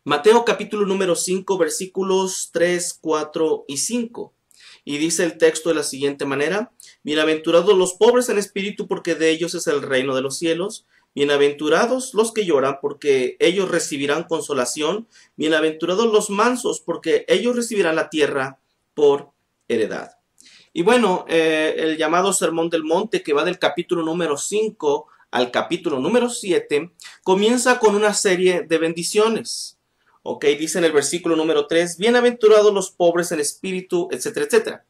Mateo capítulo número 5, versículos 3, 4 y 5. Y dice el texto de la siguiente manera: Bienaventurados los pobres en espíritu, porque de ellos es el reino de los cielos. Bienaventurados los que lloran, porque ellos recibirán consolación. Bienaventurados los mansos, porque ellos recibirán la tierra por heredad. Y bueno, el llamado Sermón del Monte, que va del capítulo número 5 al capítulo número 7, comienza con una serie de bendiciones. Ok, dice en el versículo número 3, bienaventurados los pobres en espíritu, etcétera, etcétera.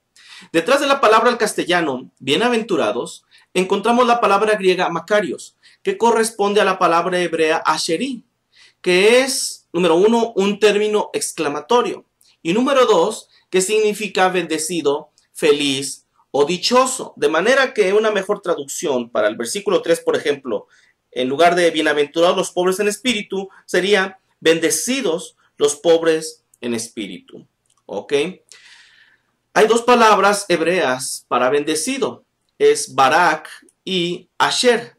Detrás de la palabra al castellano, bienaventurados, encontramos la palabra griega makarios, que corresponde a la palabra hebrea asheri, que es, número 1, un término exclamatorio, y número 2, que significa bendecido, feliz o dichoso. De manera que una mejor traducción para el versículo 3, por ejemplo, en lugar de bienaventurados los pobres en espíritu, sería bendecidos los pobres en espíritu. ¿Ok? Hay dos palabras hebreas para bendecido. Es barak y asher.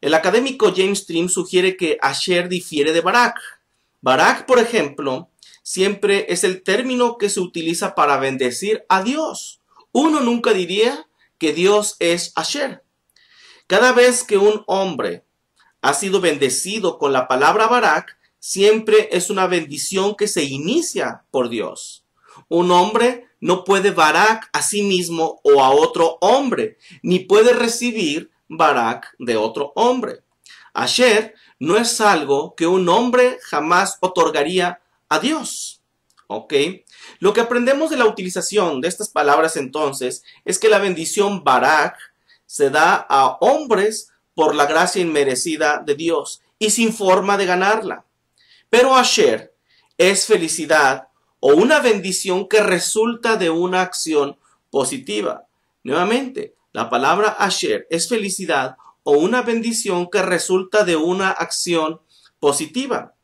El académico James Stream sugiere que asher difiere de barak. Barak, por ejemplo, siempre es el término que se utiliza para bendecir a Dios. Uno nunca diría que Dios es asher. Cada vez que un hombre ha sido bendecido con la palabra barak, siempre es una bendición que se inicia por Dios. Un hombre no puede barak a sí mismo o a otro hombre, ni puede recibir barak de otro hombre. Asher no es algo que un hombre jamás otorgaría a Dios. ¿Ok? Lo que aprendemos de la utilización de estas palabras entonces es que la bendición barak se da a hombres por la gracia inmerecida de Dios y sin forma de ganarla. Pero asher es felicidad o una bendición que resulta de una acción positiva. Nuevamente, la palabra asher es felicidad o una bendición que resulta de una acción positiva.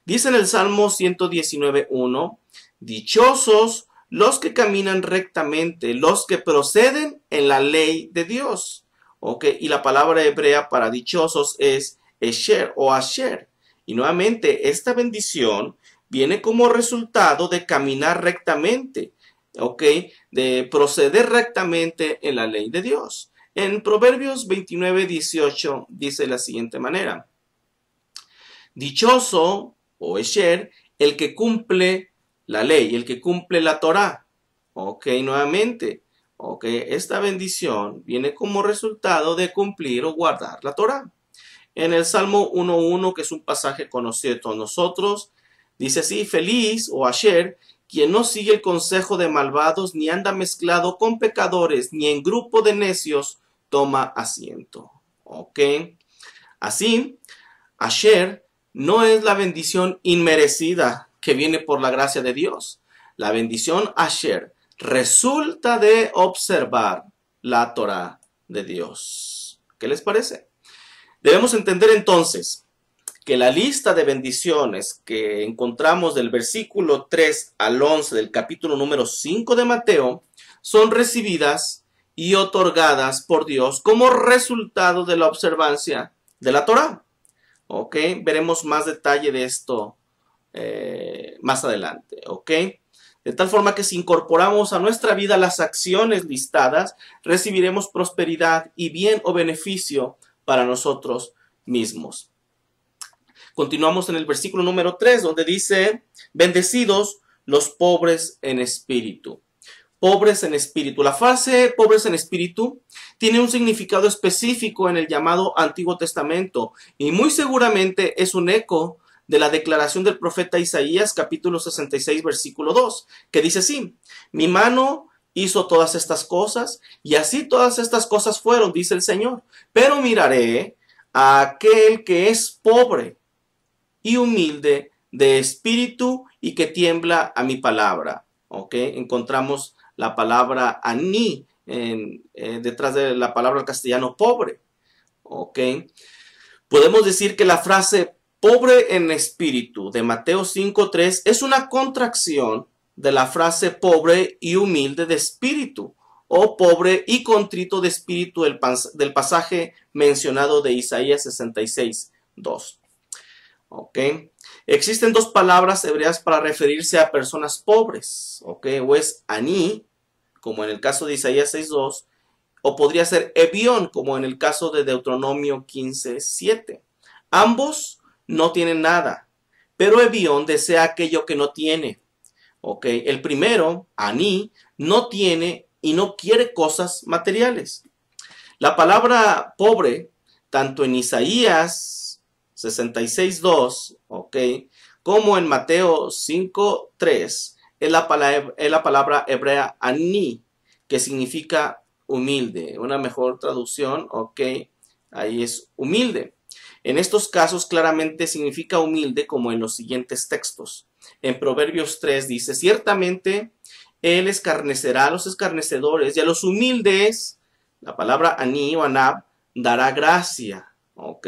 Dice en el Salmo 119:1, dichosos los que caminan rectamente, los que proceden en la ley de Dios. Okay. Y la palabra hebrea para dichosos es esher o asher. Y nuevamente, esta bendición viene como resultado de caminar rectamente, ¿ok? De proceder rectamente en la ley de Dios. En Proverbios 29:18 dice de la siguiente manera: dichoso, o esher, el que cumple la ley, el que cumple la Torá. Ok, nuevamente, ok, esta bendición viene como resultado de cumplir o guardar la Torá. En el Salmo 1:1, que es un pasaje conocido de todos nosotros, dice así: feliz o asher, quien no sigue el consejo de malvados, ni anda mezclado con pecadores, ni en grupo de necios toma asiento. ¿Ok? Así, asher no es la bendición inmerecida que viene por la gracia de Dios. La bendición asher resulta de observar la Torá de Dios. ¿Qué les parece? Debemos entender entonces que la lista de bendiciones que encontramos del versículo 3 al 11 del capítulo número 5 de Mateo son recibidas y otorgadas por Dios como resultado de la observancia de la Torá. Ok, veremos más detalle de esto más adelante. Ok, de tal forma que si incorporamos a nuestra vida las acciones listadas, recibiremos prosperidad y bien o beneficio para nosotros mismos. Continuamos en el versículo número 3, donde dice: bendecidos los pobres en espíritu. Pobres en espíritu. La frase pobres en espíritu tiene un significado específico en el llamado Antiguo Testamento y muy seguramente es un eco de la declaración del profeta Isaías capítulo 66 versículo 2, que dice así: mi mano hizo todas estas cosas y así todas estas cosas fueron, dice el Señor, pero miraré a aquel que es pobre y humilde de espíritu y que tiembla a mi palabra. ¿Ok? Encontramos la palabra ani detrás de la palabra castellano pobre. ¿Ok? Podemos decir que la frase pobre en espíritu de Mateo 5:3 es una contracción de la frase pobre y humilde de espíritu, o pobre y contrito de espíritu del pasaje mencionado de Isaías 66:2. ¿Ok? Existen dos palabras hebreas para referirse a personas pobres, ¿ok? O es ani, como en el caso de Isaías 6:2, o podría ser ebión, como en el caso de Deuteronomio 15:7. Ambos no tienen nada, pero ebión desea aquello que no tiene, ¿ok? El primero, ani, no tiene y no quiere cosas materiales. La palabra pobre, tanto en Isaías 66:2, ¿ok? Como en Mateo 5:3, es la palabra hebrea ani, que significa humilde. Una mejor traducción, ¿ok? Ahí es humilde. En estos casos claramente significa humilde, como en los siguientes textos. En Proverbios 3 dice, ciertamente él escarnecerá a los escarnecedores y a los humildes. La palabra ani o anab dará gracia. ¿Ok?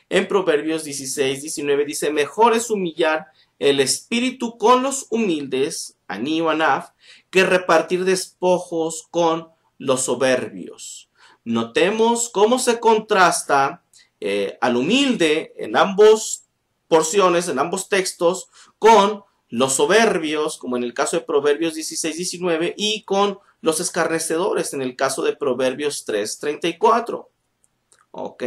En Proverbios 16:19 dice, mejor es humillar el espíritu con los humildes, ani o anab, que repartir despojos con los soberbios. Notemos cómo se contrasta al humilde en ambos porciones, en ambos textos, con los soberbios, como en el caso de Proverbios 16:19, y con los escarnecedores, en el caso de Proverbios 3:34. ¿Ok?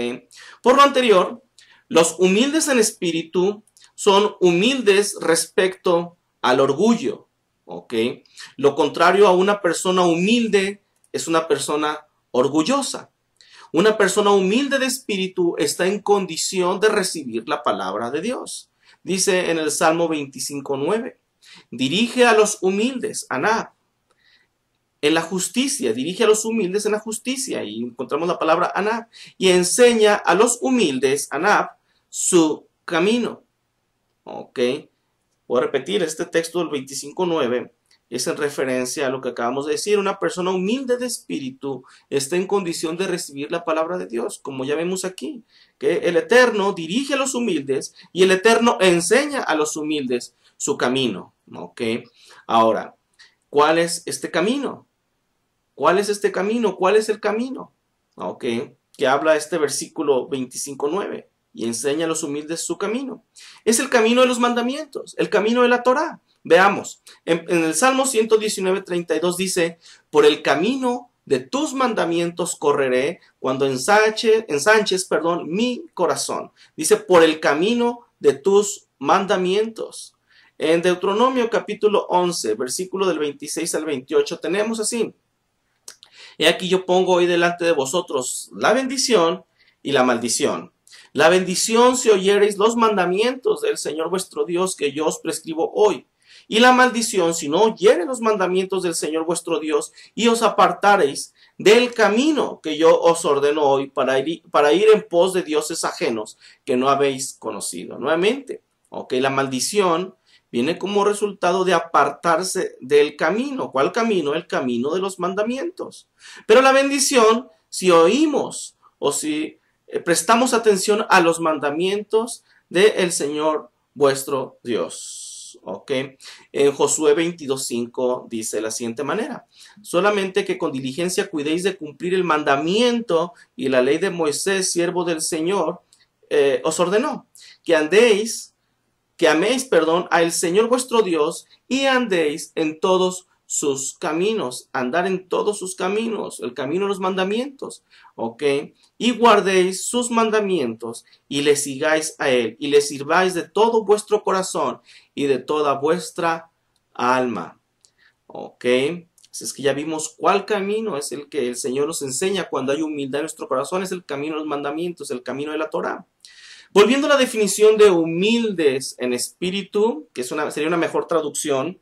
Por lo anterior, los humildes en espíritu son humildes respecto al orgullo. ¿Ok? Lo contrario a una persona humilde es una persona orgullosa. Una persona humilde de espíritu está en condición de recibir la palabra de Dios. Dice en el Salmo 25:9, dirige a los humildes, Anab, en la justicia, dirige a los humildes en la justicia, y encontramos la palabra Anab, y enseña a los humildes, Anab, su camino. ¿Ok? Voy a repetir este texto del 25:9. Es en referencia a lo que acabamos de decir. Una persona humilde de espíritu está en condición de recibir la palabra de Dios, como ya vemos aquí, que el Eterno dirige a los humildes y el Eterno enseña a los humildes su camino. ¿Ok? Ahora, ¿cuál es este camino? ¿Cuál es este camino? ¿Cuál es el camino? ¿Ok? Que habla este versículo 25:9. Y enseña a los humildes su camino. Es el camino de los mandamientos, el camino de la Torá. Veamos, en el Salmo 119:32 dice, por el camino de tus mandamientos correré cuando ensanches, mi corazón. Dice, por el camino de tus mandamientos. En Deuteronomio capítulo 11, versículo del 26 al 28, tenemos así. He aquí yo pongo hoy delante de vosotros la bendición y la maldición. La bendición si oyereis los mandamientos del Señor vuestro Dios que yo os prescribo hoy. Y la maldición si no oyereis los mandamientos del Señor vuestro Dios y os apartareis del camino que yo os ordeno hoy para ir en pos de dioses ajenos que no habéis conocido. Nuevamente, ok, la maldición viene como resultado de apartarse del camino. ¿Cuál camino? El camino de los mandamientos. Pero la bendición, si oímos o si prestamos atención a los mandamientos del Señor vuestro Dios. ¿Ok? En Josué 22:5 dice de la siguiente manera, solamente que con diligencia cuidéis de cumplir el mandamiento y la ley de Moisés, siervo del Señor, os ordenó, que améis, a el Señor vuestro Dios y andéis en todos sus caminos, andar en todos sus caminos, el camino de los mandamientos, ¿ok? Y guardéis sus mandamientos y le sigáis a él y le sirváis de todo vuestro corazón y de toda vuestra alma, ¿ok? Así es que ya vimos cuál camino es el que el Señor nos enseña cuando hay humildad en nuestro corazón, es el camino de los mandamientos, el camino de la Torá. Volviendo a la definición de humildes en espíritu, que sería una mejor traducción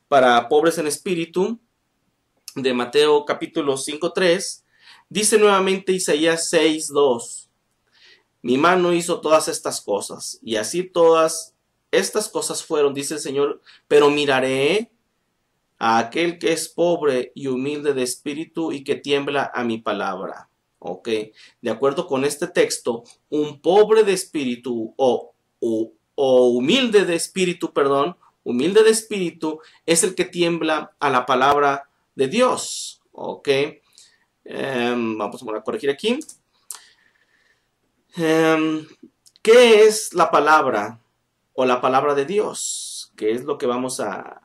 para pobres en espíritu, de Mateo capítulo 5:3, dice nuevamente Isaías 6:2, mi mano hizo todas estas cosas, y así todas estas cosas fueron, dice el Señor, pero miraré a aquel que es pobre y humilde de espíritu y que tiembla a mi palabra. Ok, de acuerdo con este texto, un pobre de espíritu o humilde de espíritu, humilde de espíritu es el que tiembla a la palabra de Dios. Ok, vamos a corregir aquí. ¿Qué es la palabra? o la palabra de Dios, que es lo que vamos a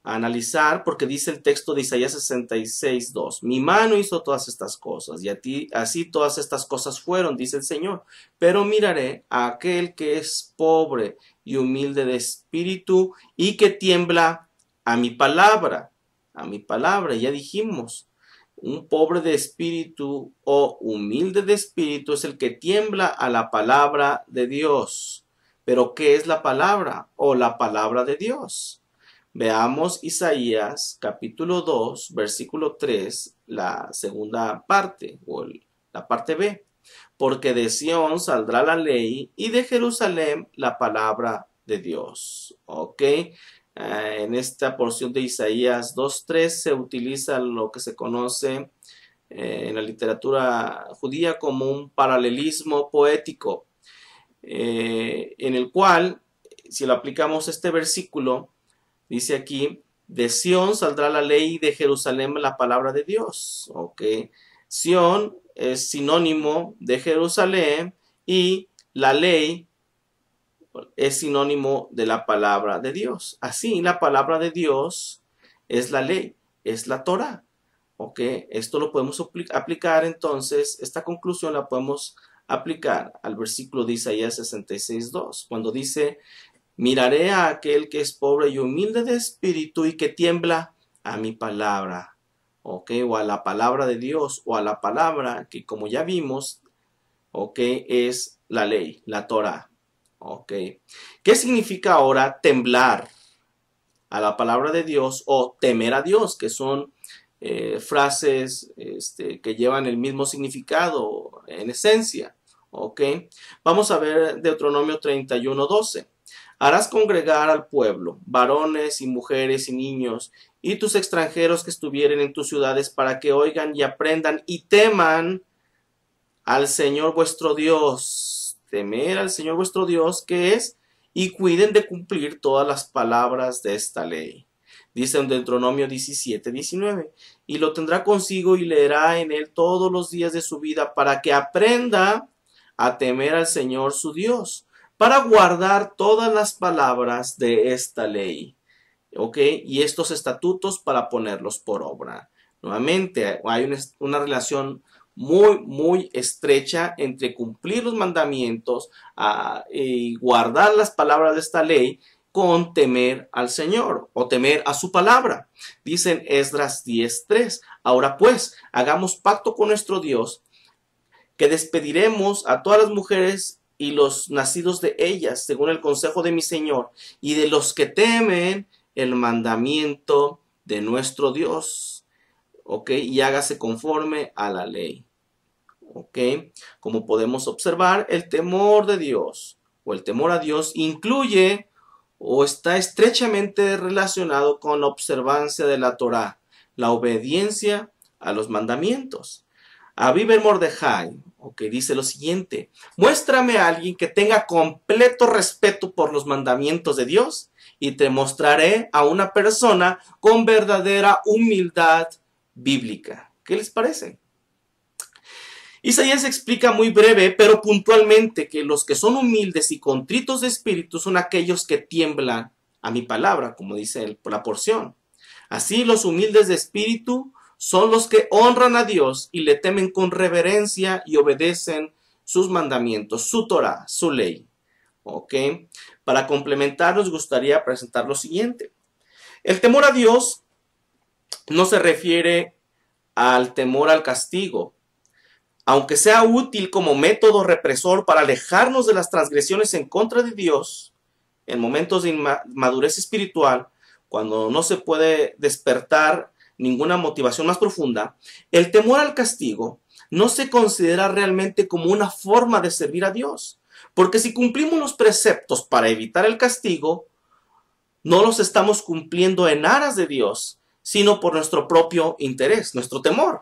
analizar, porque dice el texto de Isaías 66:2, mi mano hizo todas estas cosas, y así todas estas cosas fueron, dice el Señor, pero miraré a aquel que es pobre y humilde de espíritu, y que tiembla a mi palabra, ya dijimos, un pobre de espíritu o humilde de espíritu es el que tiembla a la palabra de Dios. Pero ¿qué es la palabra o la palabra de Dios? Veamos Isaías capítulo 2, versículo 3, la segunda parte o la parte B. Porque de Sión saldrá la ley y de Jerusalén la palabra de Dios. ¿Ok? En esta porción de Isaías 2:3 se utiliza lo que se conoce en la literatura judía como un paralelismo poético, en el cual, si lo aplicamos este versículo, dice aquí, de Sión saldrá la ley y de Jerusalén la palabra de Dios. ¿Ok? Sión es sinónimo de Jerusalén y la ley es sinónimo de la palabra de Dios. Así, la palabra de Dios es la ley, es la Torah. ¿Ok? Esto lo podemos aplicar entonces, esta conclusión la podemos aplicar al versículo de Isaías 66:2, cuando dice, miraré a aquel que es pobre y humilde de espíritu y que tiembla a mi palabra. ¿Ok? O a la palabra de Dios, o a la palabra que, como ya vimos, ¿ok?, es la ley, la Torah. ¿Ok? ¿Qué significa ahora temblar a la palabra de Dios o temer a Dios? Que son frases que llevan el mismo significado en esencia. ¿Ok? Vamos a ver Deuteronomio 31:12. Harás congregar al pueblo, varones y mujeres y niños, y tus extranjeros que estuvieren en tus ciudades, para que oigan y aprendan y teman al Señor vuestro Dios. Temer al Señor vuestro Dios, que es, y cuiden de cumplir todas las palabras de esta ley. Dice en Deuteronomio 17:19, y lo tendrá consigo y leerá en él todos los días de su vida, para que aprenda a temer al Señor su Dios, para guardar todas las palabras de esta ley. ¿Ok? Y estos estatutos para ponerlos por obra. Nuevamente, hay una relación muy estrecha entre cumplir los mandamientos y guardar las palabras de esta ley con temer al Señor o temer a su palabra. Dicen Esdras 10:3. Ahora pues, hagamos pacto con nuestro Dios, que despediremos a todas las mujeres y los nacidos de ellas, según el consejo de mi Señor, y de los que temen el mandamiento de nuestro Dios. ¿Ok? Y hágase conforme a la ley. ¿Ok? Como podemos observar, el temor de Dios o el temor a Dios incluye o está estrechamente relacionado con la observancia de la Torá, la obediencia a los mandamientos. Aviv ben Mordejai, dice lo siguiente: muéstrame a alguien que tenga completo respeto por los mandamientos de Dios y te mostraré a una persona con verdadera humildad bíblica. ¿Qué les parece? Isaías explica muy breve, pero puntualmente, que los que son humildes y contritos de espíritu son aquellos que tiemblan a mi palabra, como dice la porción. Así, los humildes de espíritu son los que honran a Dios y le temen con reverencia y obedecen sus mandamientos, su Torah, su ley. ¿Ok? Para complementar, nos gustaría presentar lo siguiente. El temor a Dios no se refiere al temor al castigo, aunque sea útil como método represor para alejarnos de las transgresiones en contra de Dios, en momentos de inmadurez espiritual, cuando no se puede despertar ninguna motivación más profunda, el temor al castigo no se considera realmente como una forma de servir a Dios, porque si cumplimos los preceptos para evitar el castigo, no los estamos cumpliendo en aras de Dios, sino por nuestro propio interés, nuestro temor.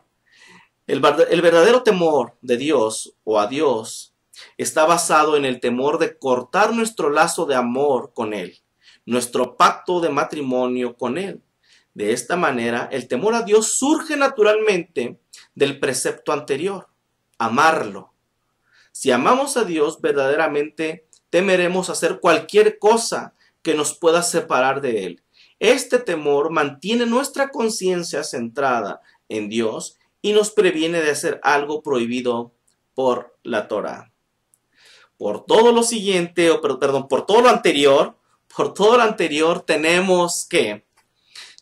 El verdadero temor de Dios o a Dios está basado en el temor de cortar nuestro lazo de amor con Él, nuestro pacto de matrimonio con Él. De esta manera, el temor a Dios surge naturalmente del precepto anterior, amarlo. Si amamos a Dios, verdaderamente temeremos hacer cualquier cosa que nos pueda separar de Él. Este temor mantiene nuestra conciencia centrada en Dios y nos previene de hacer algo prohibido por la Torá. Por todo lo siguiente, por todo lo anterior tenemos que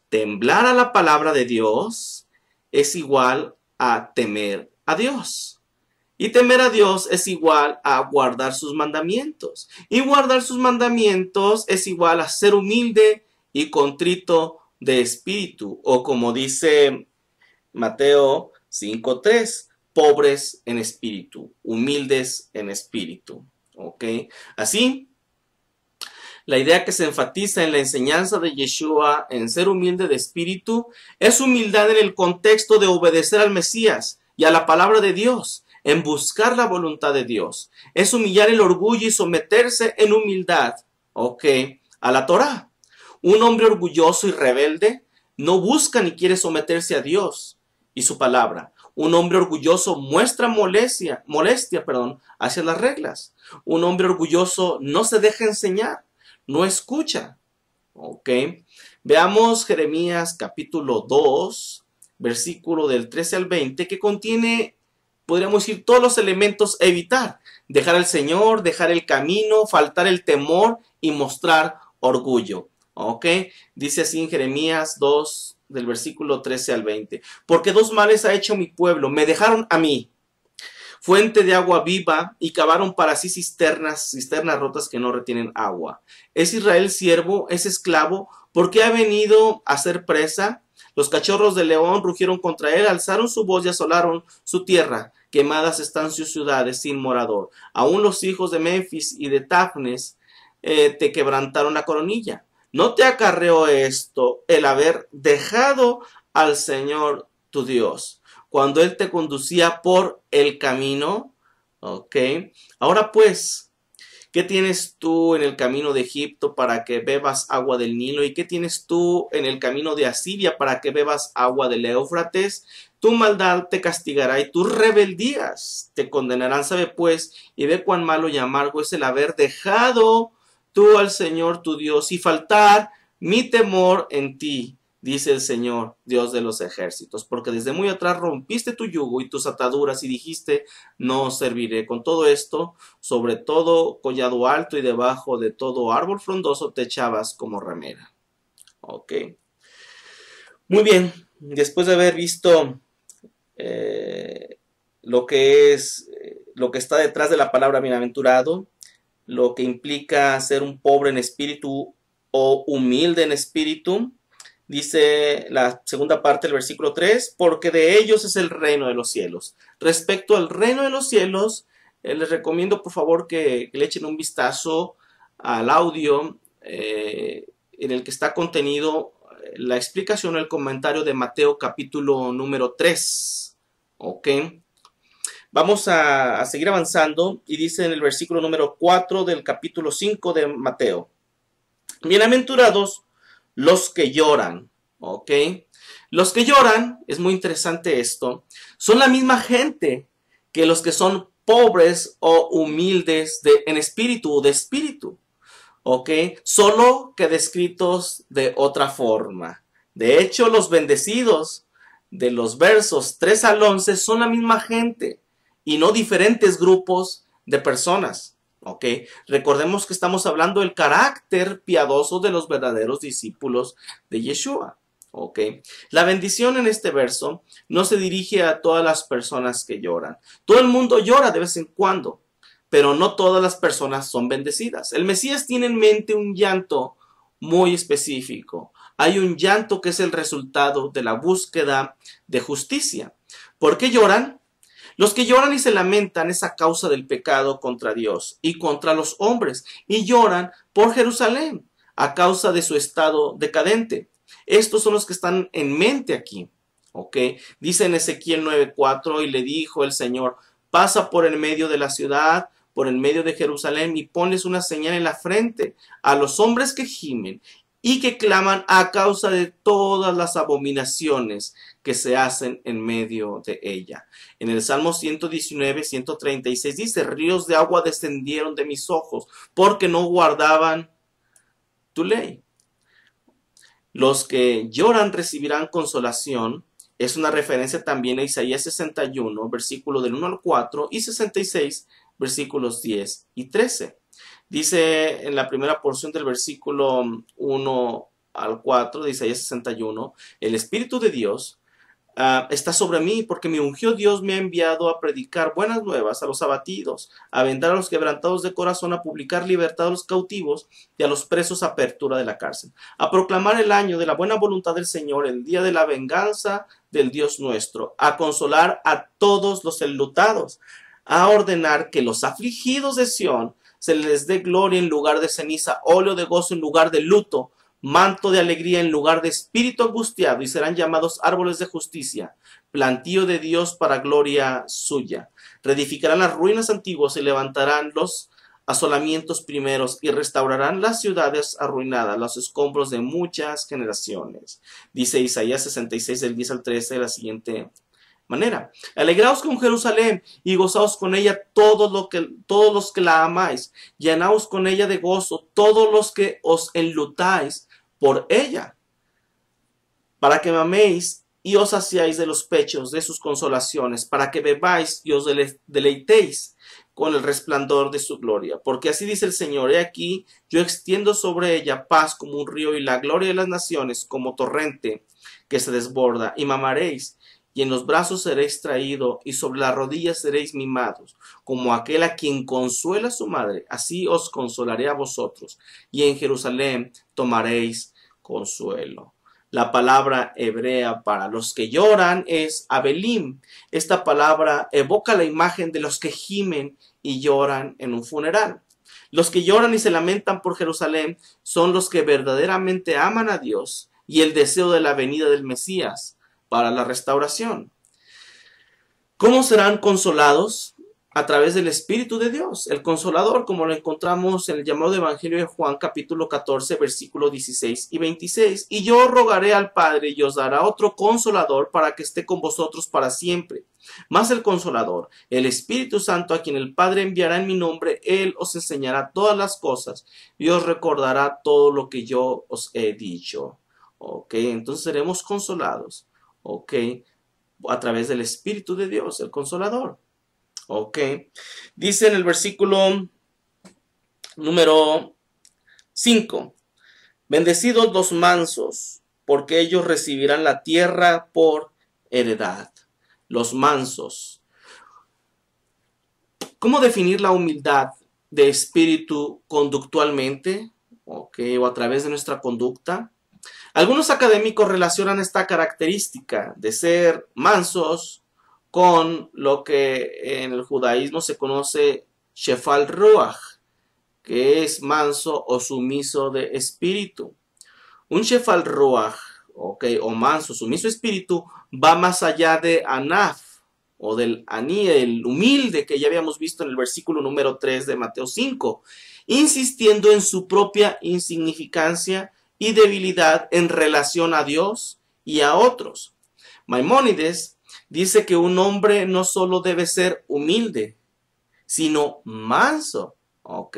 temblar a la palabra de Dios es igual a temer a Dios. Y temer a Dios es igual a guardar sus mandamientos. Y guardar sus mandamientos es igual a ser humilde y contrito de espíritu. O como dice Mateo 5:3, pobres en espíritu, humildes en espíritu. ¿Ok? Así, la idea que se enfatiza en la enseñanza de Yeshua en ser humilde de espíritu es humildad en el contexto de obedecer al Mesías y a la palabra de Dios, en buscar la voluntad de Dios. Es humillar el orgullo y someterse en humildad, ¿ok?, a la Torá. Un hombre orgulloso y rebelde no busca ni quiere someterse a Dios y su palabra. Un hombre orgulloso muestra molestia, hacia las reglas. Un hombre orgulloso no se deja enseñar, no escucha. ¿Ok? Veamos Jeremías capítulo 2, versículo del 13 al 20, que contiene, podríamos decir, todos los elementos a evitar. Dejar al Señor, dejar el camino, faltar el temor y mostrar orgullo. ¿Ok? Dice así en Jeremías 2, del versículo 13 al 20. Porque dos males ha hecho mi pueblo. Me dejaron a mí, fuente de agua viva, y cavaron para sí cisternas rotas que no retienen agua. ¿Es Israel siervo? ¿Es esclavo? ¿Por qué ha venido a ser presa? Los cachorros de león rugieron contra él, alzaron su voz y asolaron su tierra. Quemadas están sus ciudades sin morador. Aún los hijos de Memphis y de Tafnes te quebrantaron la coronilla. ¿No te acarreó esto el haber dejado al Señor tu Dios cuando Él te conducía por el camino? ¿Ok? Ahora pues, ¿qué tienes tú en el camino de Egipto para que bebas agua del Nilo? ¿Y qué tienes tú en el camino de Asiria para que bebas agua del Éufrates? Tu maldad te castigará y tus rebeldías te condenarán. Sabe pues y ve cuán malo y amargo es el haber dejado tú al Señor tu Dios y faltar mi temor en ti, dice el Señor, Dios de los ejércitos, porque desde muy atrás rompiste tu yugo y tus ataduras y dijiste, no serviré. Con todo esto, sobre todo collado alto y debajo de todo árbol frondoso te echabas como ramera. Ok. Muy bien, después de haber visto lo que está detrás de la palabra bienaventurado, lo que implica ser un pobre en espíritu o humilde en espíritu, dice la segunda parte del versículo 3, porque de ellos es el reino de los cielos. Respecto al reino de los cielos, les recomiendo por favor que le echen un vistazo al audio en el que está contenido la explicación o el comentario de Mateo capítulo número 3. ¿Ok? Vamos a seguir avanzando y dice en el versículo número 4 del capítulo 5 de Mateo. Bienaventurados los que lloran, ¿ok? Los que lloran, es muy interesante esto, son la misma gente que los que son pobres o humildes en espíritu o de espíritu, ¿ok? Solo que descritos de otra forma. De hecho, los bendecidos de los versos 3 al 11 son la misma gente y no diferentes grupos de personas. ¿Ok? Recordemos que estamos hablando del carácter piadoso de los verdaderos discípulos de Yeshua. ¿Ok? La bendición en este verso no se dirige a todas las personas que lloran. Todo el mundo llora de vez en cuando, pero no todas las personas son bendecidas. El Mesías tiene en mente un llanto muy específico. Hay un llanto que es el resultado de la búsqueda de justicia. ¿Por qué lloran? Los que lloran y se lamentan es a causa del pecado contra Dios y contra los hombres, y lloran por Jerusalén a causa de su estado decadente. Estos son los que están en mente aquí. ¿Ok? Dice en Ezequiel 9:4, y le dijo el Señor, pasa por el medio de la ciudad, por el medio de Jerusalén, y ponles una señal en la frente a los hombres que gimen y que claman a causa de todas las abominaciones que se hacen en medio de ella. En el Salmo 119, 136 dice, ríos de agua descendieron de mis ojos, porque no guardaban tu ley. Los que lloran recibirán consolación. Es una referencia también a Isaías 61, versículo del 1 al 4, y 66, versículos 10 y 13. Dice en la primera porción del versículo 1 al 4 de Isaías 61, el Espíritu de Dios está sobre mí, porque me ungió Dios, me ha enviado a predicar buenas nuevas a los abatidos, a vendar a los quebrantados de corazón, a publicar libertad a los cautivos y a los presos apertura de la cárcel, a proclamar el año de la buena voluntad del Señor, el día de la venganza del Dios nuestro, a consolar a todos los enlutados, a ordenar que los afligidos de Sión se les dé gloria en lugar de ceniza, óleo de gozo en lugar de luto, manto de alegría en lugar de espíritu angustiado, y serán llamados árboles de justicia, plantío de Dios para gloria suya. Reedificarán las ruinas antiguas y levantarán los asolamientos primeros y restaurarán las ciudades arruinadas, los escombros de muchas generaciones. Dice Isaías 66 del 10 al 13 de la siguiente manera. Alegraos con Jerusalén y gozaos con ella todos los que la amáis. Llenaos con ella de gozo todos los que os enlutáis por ella, para que maméis y os saciáis de los pechos de sus consolaciones, para que bebáis y os deleitéis con el resplandor de su gloria. Porque así dice el Señor, he aquí, yo extiendo sobre ella paz como un río y la gloria de las naciones como torrente que se desborda, y mamaréis, y en los brazos seréis traído, y sobre las rodillas seréis mimados, como aquel a quien consuela a su madre, así os consolaré a vosotros, y en Jerusalén tomaréis consuelo. La palabra hebrea para los que lloran es abelim. Esta palabra evoca la imagen de los que gimen y lloran en un funeral. Los que lloran y se lamentan por Jerusalén son los que verdaderamente aman a Dios y el deseo de la venida del Mesías para la restauración. ¿Cómo serán consolados? A través del Espíritu de Dios, el Consolador, como lo encontramos en el llamado Evangelio de Juan, capítulo 14, versículos 16 y 26. Y yo rogaré al Padre y os dará otro Consolador para que esté con vosotros para siempre. Mas el Consolador, el Espíritu Santo, a quien el Padre enviará en mi nombre, Él os enseñará todas las cosas y os recordará todo lo que yo os he dicho. Ok, entonces seremos consolados. Ok, a través del Espíritu de Dios, el Consolador. Ok, dice en el versículo número 5, bendecidos los mansos, porque ellos recibirán la tierra por heredad. Los mansos. ¿Cómo definir la humildad de espíritu conductualmente? Ok, o a través de nuestra conducta. Algunos académicos relacionan esta característica de ser mansos con lo que en el judaísmo se conoce Shefal Ruach, que es manso o sumiso de espíritu. Un Shefal Ruach, o manso, sumiso espíritu, va más allá de Anaf, o del Aní, el humilde que ya habíamos visto en el versículo número 3 de Mateo 5, insistiendo en su propia insignificancia y debilidad en relación a Dios y a otros. Maimónides dice que un hombre no solo debe ser humilde, sino manso. ¿Ok?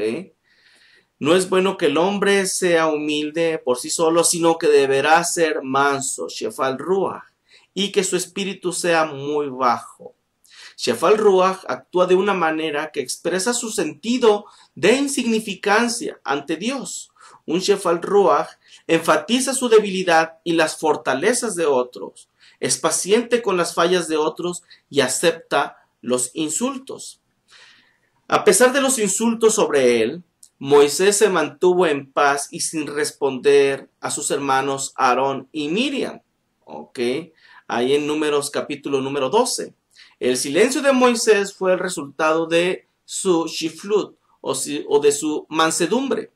No es bueno que el hombre sea humilde por sí solo, sino que deberá ser manso, Shefal Ruach, y que su espíritu sea muy bajo. Shefal Ruach actúa de una manera que expresa su sentido de insignificancia ante Dios. Un Shefal Ruach enfatiza su debilidad y las fortalezas de otros. Es paciente con las fallas de otros y acepta los insultos. A pesar de los insultos sobre él, Moisés se mantuvo en paz y sin responder a sus hermanos Aarón y Miriam. Ok, ahí en Números capítulo número 12. El silencio de Moisés fue el resultado de su shiflut o de su mansedumbre.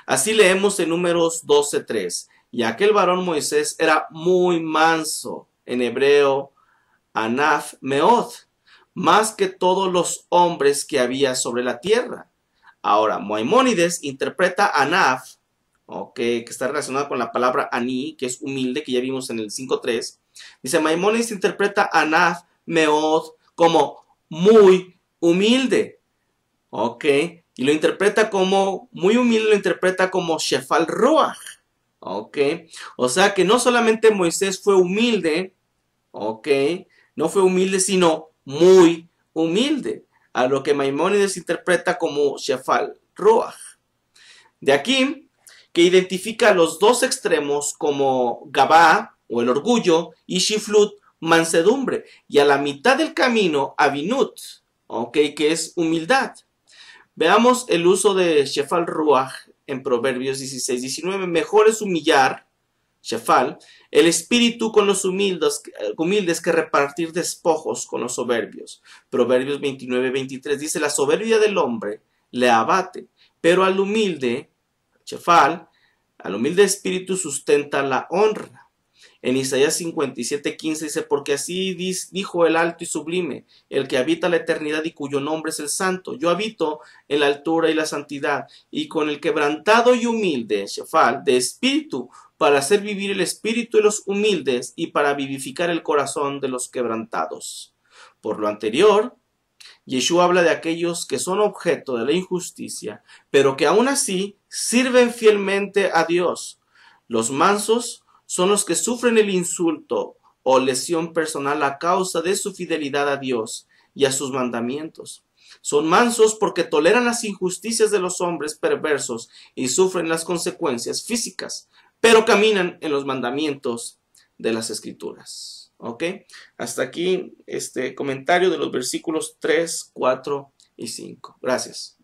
Así leemos en Números 12:3. Y aquel varón Moisés era muy manso, en hebreo, Anaf Meod, más que todos los hombres que había sobre la tierra. Ahora, Maimónides interpreta Anaf ok, que está relacionada con la palabra ani, que es humilde, que ya vimos en el 5.3. Dice, Maimónides interpreta anaf meod como muy humilde, ok, y lo interpreta como, muy humilde lo interpreta como shefal roach, ok, o sea que no solamente Moisés fue humilde, ok, no fue humilde, sino muy humilde, a lo que Maimónides interpreta como shefal roach. De aquí que identifica los dos extremos como Gabá o el orgullo y Shiflut, mansedumbre, y a la mitad del camino Avinut, ok, que es humildad. Veamos el uso de Shefal Ruach en Proverbios 16-19. Mejor es humillar, Shefal, el espíritu con los humildes que repartir despojos con los soberbios. Proverbios 29-23 dice, la soberbia del hombre le abate, pero al humilde, Shefal, al humilde espíritu sustenta la honra. En Isaías 57:15 dice, porque así dijo el alto y sublime, el que habita la eternidad y cuyo nombre es el santo. Yo habito en la altura y la santidad, y con el quebrantado y humilde, Shefal, de espíritu, para hacer vivir el espíritu de los humildes y para vivificar el corazón de los quebrantados. Por lo anterior, Yeshua habla de aquellos que son objeto de la injusticia, pero que aún así sirven fielmente a Dios. Los mansos son los que sufren el insulto o lesión personal a causa de su fidelidad a Dios y a sus mandamientos. Son mansos porque toleran las injusticias de los hombres perversos y sufren las consecuencias físicas, pero caminan en los mandamientos de las Escrituras. ¿Ok? Hasta aquí este comentario de los versículos 3, 4 y 5. Gracias.